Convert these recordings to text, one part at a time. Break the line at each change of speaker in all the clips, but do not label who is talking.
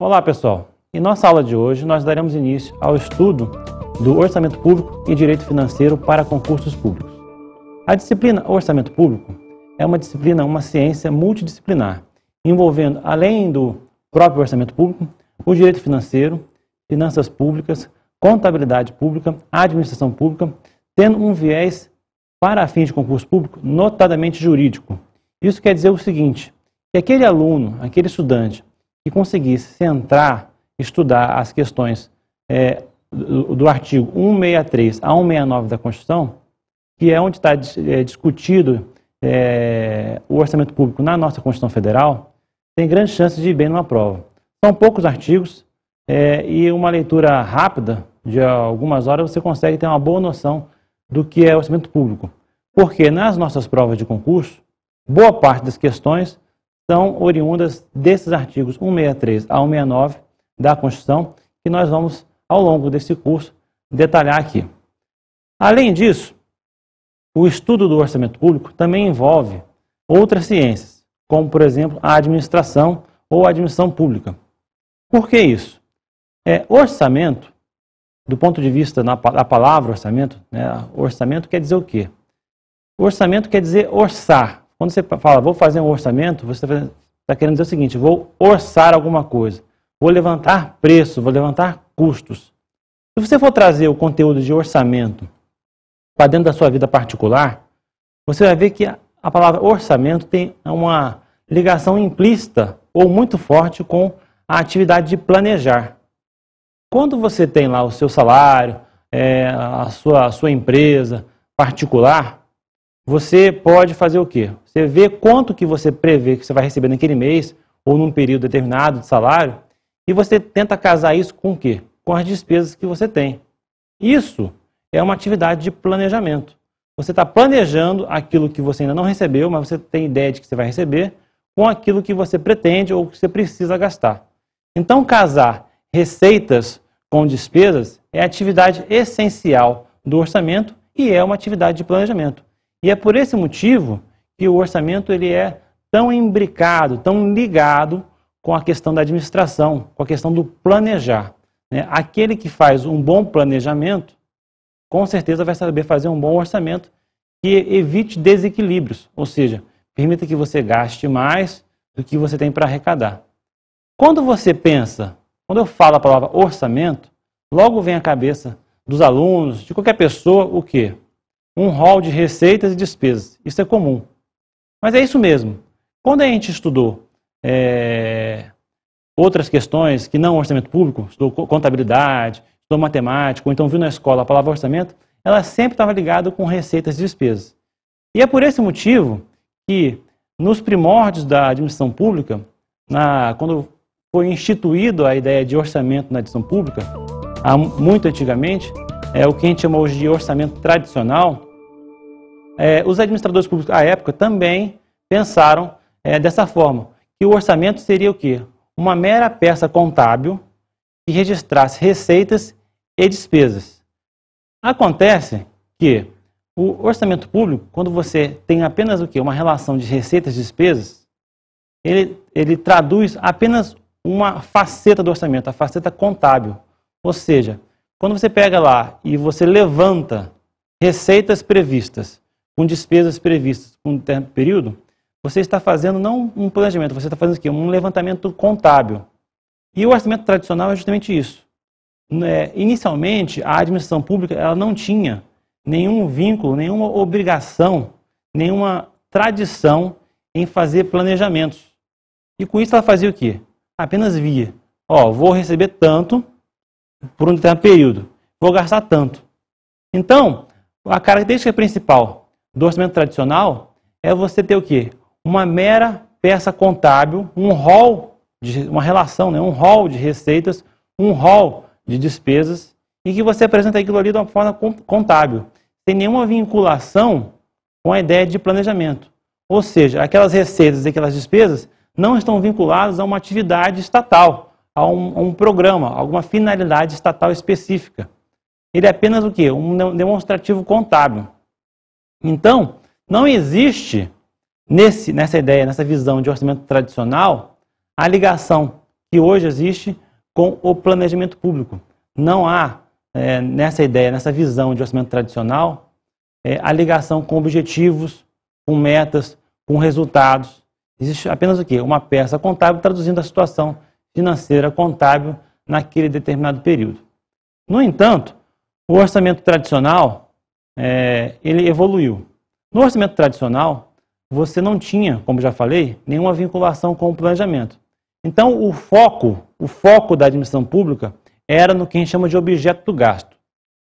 Olá pessoal, em nossa aula de hoje nós daremos início ao estudo do Orçamento Público e Direito Financeiro para concursos públicos. A disciplina Orçamento Público é uma disciplina, uma ciência multidisciplinar, envolvendo, além do próprio orçamento público, o direito financeiro, finanças públicas, contabilidade pública, administração pública, tendo um viés para fins de concurso público notadamente jurídico. Isso quer dizer o seguinte, que aquele aluno, aquele estudante que conseguisse centrar, estudar as questões do artigo 163 a 169 da Constituição, que é onde está discutido o orçamento público na nossa Constituição Federal, tem grandes chances de ir bem numa prova. São poucos artigos e uma leitura rápida, de algumas horas, você consegue ter uma boa noção do que é orçamento público. Porque nas nossas provas de concurso, boa parte das questões são oriundas desses artigos 163 a 169 da Constituição, que nós vamos, ao longo desse curso, detalhar aqui. Além disso, o estudo do orçamento público também envolve outras ciências, como, por exemplo, a administração ou a administração pública. Por que isso? Orçamento, do ponto de vista da palavra orçamento, orçamento quer dizer o quê? Orçamento quer dizer orçar. Quando você fala, vou fazer um orçamento, você está querendo dizer o seguinte, vou orçar alguma coisa, vou levantar preço, vou levantar custos. Se você for trazer o conteúdo de orçamento para dentro da sua vida particular, você vai ver que a palavra orçamento tem uma ligação implícita ou muito forte com a atividade de planejar. Quando você tem lá o seu salário, a sua empresa particular, você pode fazer o quê? Você vê quanto que você prevê que você vai receber naquele mês ou num período determinado de salário e você tenta casar isso com o quê? Com as despesas que você tem. Isso é uma atividade de planejamento. Você está planejando aquilo que você ainda não recebeu, mas você tem ideia de que você vai receber, com aquilo que você pretende ou que você precisa gastar. Então, casar receitas com despesas é a atividade essencial do orçamento e é uma atividade de planejamento. E é por esse motivo que o orçamento ele é tão imbricado, tão ligado com a questão da administração, com a questão do planejar. Aquele que faz um bom planejamento, com certeza vai saber fazer um bom orçamento que evite desequilíbrios, ou seja, permita que você gaste mais do que você tem para arrecadar. Quando você pensa, quando eu falo a palavra orçamento, logo vem à cabeça dos alunos, de qualquer pessoa, o quê? Um rol de receitas e despesas. Isso é comum. Mas é isso mesmo. Quando a gente estudou outras questões que não orçamento público, estudou contabilidade, estudou matemática, ou então viu na escola a palavra orçamento, ela sempre estava ligada com receitas e despesas. E é por esse motivo que, nos primórdios da administração pública, quando foi instituído a ideia de orçamento na administração pública, muito antigamente, o que a gente chama hoje de orçamento tradicional, os administradores públicos à época também pensaram dessa forma, que o orçamento seria o quê? Uma mera peça contábil que registrasse receitas e despesas. Acontece que o orçamento público, quando você tem apenas o quê? Uma relação de receitas e despesas, ele traduz apenas uma faceta do orçamento, a faceta contábil. Ou seja, quando você pega lá e você levanta receitas previstas com despesas previstas por um determinado período, você está fazendo não um planejamento, você está fazendo o quê? Um levantamento contábil. E o orçamento tradicional é justamente isso. Inicialmente, a administração pública ela não tinha nenhum vínculo, nenhuma obrigação, nenhuma tradição em fazer planejamentos. E com isso ela fazia o quê? Apenas via, vou receber tanto por um determinado período, vou gastar tanto. Então, a característica principal do orçamento tradicional é você ter o quê? Uma mera peça contábil, um rol, uma relação, um rol de receitas, um rol de despesas, e que você apresenta aquilo ali de uma forma contábil, sem nenhuma vinculação com a ideia de planejamento. Ou seja, aquelas receitas e aquelas despesas não estão vinculadas a uma atividade estatal, a um programa, a alguma finalidade estatal específica. Ele é apenas o quê? Um demonstrativo contábil. Então, não existe nessa ideia, nessa visão de orçamento tradicional, a ligação que hoje existe com o planejamento público. Não há, nessa ideia, nessa visão de orçamento tradicional, a ligação com objetivos, com metas, com resultados. Existe apenas o quê? Uma peça contábil traduzindo a situação financeira contábil naquele determinado período. No entanto, o orçamento tradicional, ele evoluiu. No orçamento tradicional, você não tinha, como já falei, nenhuma vinculação com o planejamento. Então, o foco da administração pública era no que a gente chama de objeto do gasto.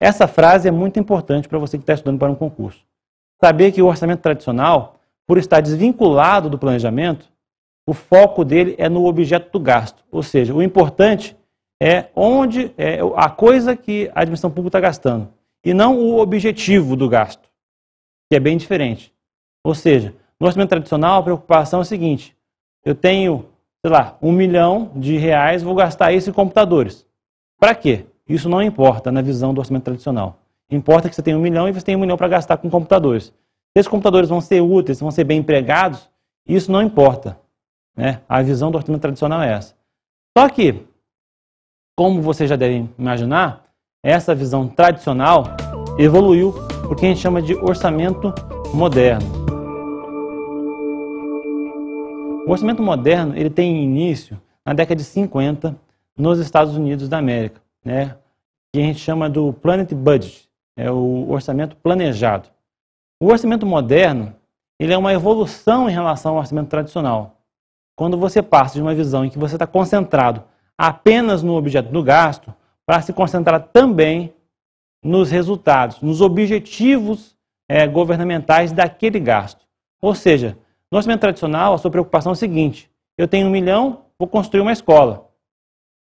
Essa frase é muito importante para você que está estudando para um concurso. Saber que o orçamento tradicional, por estar desvinculado do planejamento, o foco dele é no objeto do gasto. Ou seja, o importante é onde é a coisa que a administração pública está gastando, e não o objetivo do gasto, que é bem diferente. Ou seja, no orçamento tradicional, a preocupação é a seguinte: eu tenho, sei lá, R$1 milhão, vou gastar isso em computadores. Para quê? Isso não importa na visão do orçamento tradicional. Importa que você tem R$1 milhão e você tem R$1 milhão para gastar com computadores. Se esses computadores vão ser úteis, vão ser bem empregados, isso não importa, né? A visão do orçamento tradicional é essa. Só que, como vocês já devem imaginar, essa visão tradicional evoluiu para o que a gente chama de orçamento moderno. O orçamento moderno ele tem início na década de 50 nos Estados Unidos da América, né? Que a gente chama do Planned Budget, é o orçamento planejado. O orçamento moderno ele é uma evolução em relação ao orçamento tradicional. Quando você passa de uma visão em que você está concentrado apenas no objeto do gasto, para se concentrar também nos resultados, nos objetivos governamentais daquele gasto. Ou seja, no orçamento tradicional, a sua preocupação é a seguinte: eu tenho R$1 milhão, vou construir uma escola.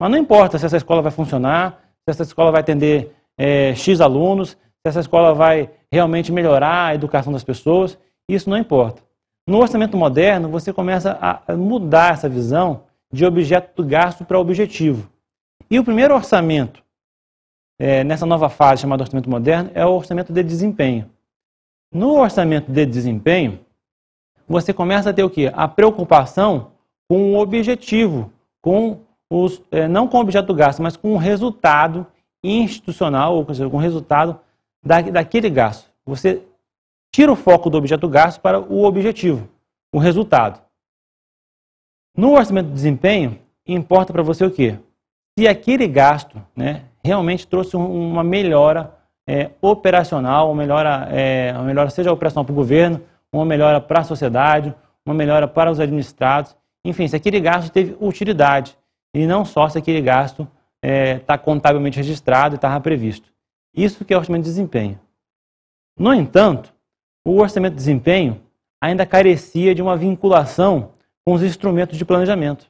Mas não importa se essa escola vai funcionar, se essa escola vai atender X alunos, se essa escola vai realmente melhorar a educação das pessoas, isso não importa. No orçamento moderno, você começa a mudar essa visão de objeto do gasto para objetivo. E o primeiro orçamento, nessa nova fase chamada orçamento moderno, é o orçamento de desempenho. No orçamento de desempenho, você começa a ter o quê? A preocupação com o objetivo, não com o objeto do gasto, mas com o resultado institucional, ou seja, com o resultado daquele gasto. Você tira o foco do objeto do gasto para o objetivo, o resultado. No orçamento de desempenho, importa para você o quê? Se aquele gasto, né, realmente trouxe uma melhora operacional, uma melhora seja operacional para o governo, uma melhora para a sociedade, uma melhora para os administrados, enfim, se aquele gasto teve utilidade, e não só se aquele gasto está contabilmente registrado e estava previsto. Isso que é o orçamento de desempenho. No entanto, o orçamento de desempenho ainda carecia de uma vinculação com os instrumentos de planejamento.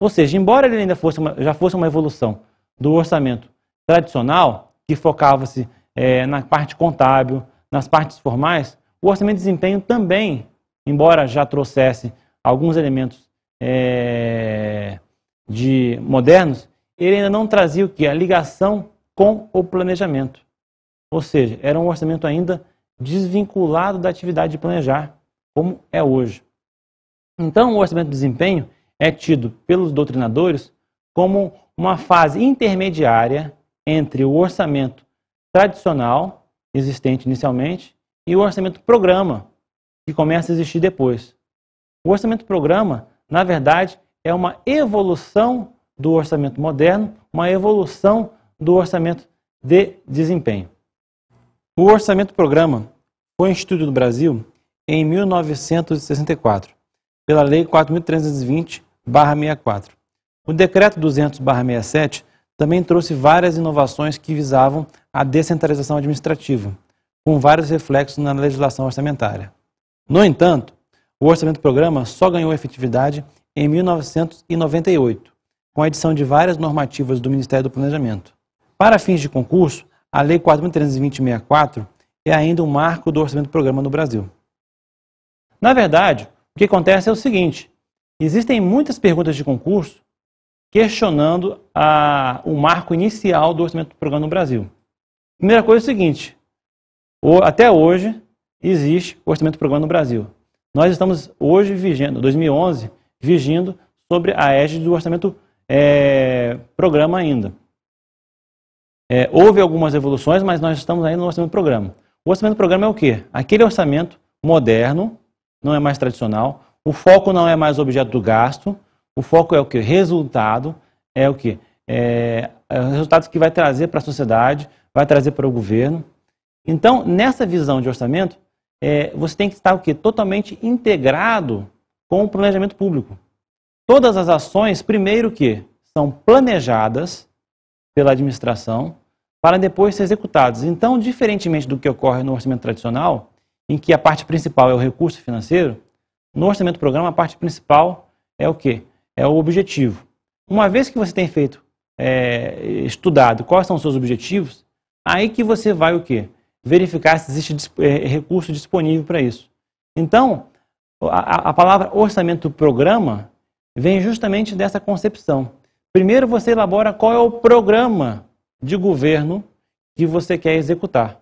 Ou seja, embora ele ainda já fosse uma evolução do orçamento tradicional, que focava-se na parte contábil, nas partes formais, o orçamento de desempenho também, embora já trouxesse alguns elementos modernos, ele ainda não trazia o quê? A ligação com o planejamento. Ou seja, era um orçamento ainda desvinculado da atividade de planejar, como é hoje. Então, o orçamento de desempenho é tido pelos doutrinadores como uma fase intermediária entre o orçamento tradicional, existente inicialmente, e o orçamento programa, que começa a existir depois. O orçamento programa, na verdade, é uma evolução do orçamento moderno, uma evolução do orçamento de desempenho. O orçamento programa foi instituído no Brasil em 1964, pela Lei 4.320/64. O Decreto 200/67 também trouxe várias inovações que visavam a descentralização administrativa, com vários reflexos na legislação orçamentária. No entanto, o orçamento programa só ganhou efetividade em 1998, com a edição de várias normativas do Ministério do Planejamento. Para fins de concurso, a Lei 4.320/64 é ainda um marco do orçamento programa no Brasil. Na verdade, o que acontece é o seguinte: existem muitas perguntas de concurso questionando o marco inicial do orçamento programa no Brasil. Primeira coisa é o seguinte: até hoje existe o orçamento programa no Brasil. Nós estamos hoje 2011, vigindo sobre a égide do orçamento programa ainda. Houve algumas evoluções, mas nós estamos ainda no orçamento programa. O orçamento programa é o quê? Aquele orçamento moderno, não é mais tradicional, o foco não é mais o objeto do gasto, o foco é o quê? Resultado, é o quê? Resultados que vai trazer para a sociedade, vai trazer para o governo. Então, nessa visão de orçamento, você tem que estar o quê? Totalmente integrado com o planejamento público. Todas as ações, primeiro que são planejadas pela administração para depois ser executadas. Então, diferentemente do que ocorre no orçamento tradicional, em que a parte principal é o recurso financeiro, no orçamento programa a parte principal é o quê? É o objetivo. Uma vez que você tem feito, estudado quais são os seus objetivos, aí que você vai o quê? Verificar se existe recurso disponível para isso. Então, a palavra orçamento programa vem justamente dessa concepção. Primeiro você elabora qual é o programa de governo que você quer executar.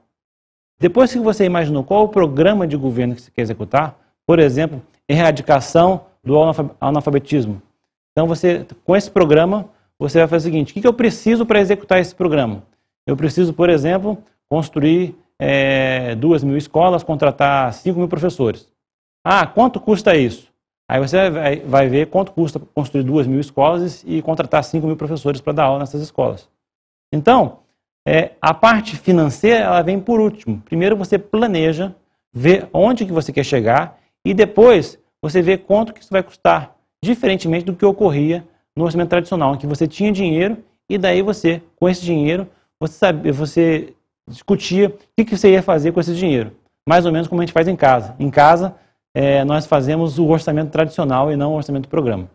Depois que você imaginou qual é o programa de governo que você quer executar, por exemplo, erradicação do analfabetismo. Então, com esse programa, você vai fazer o seguinte: o que eu preciso para executar esse programa? Eu preciso, por exemplo, construir 2.000 escolas, contratar 5.000 professores. Ah, quanto custa isso? Aí você vai ver quanto custa construir 2.000 escolas e contratar 5.000 professores para dar aula nessas escolas. Então, a parte financeira ela vem por último. Primeiro você planeja, vê onde que você quer chegar e depois você vê quanto que isso vai custar, diferentemente do que ocorria no orçamento tradicional, em que você tinha dinheiro e daí você, com esse dinheiro, você discutia o que você ia fazer com esse dinheiro. Mais ou menos como a gente faz em casa. Em casa, nós fazemos o orçamento tradicional e não o orçamento programa.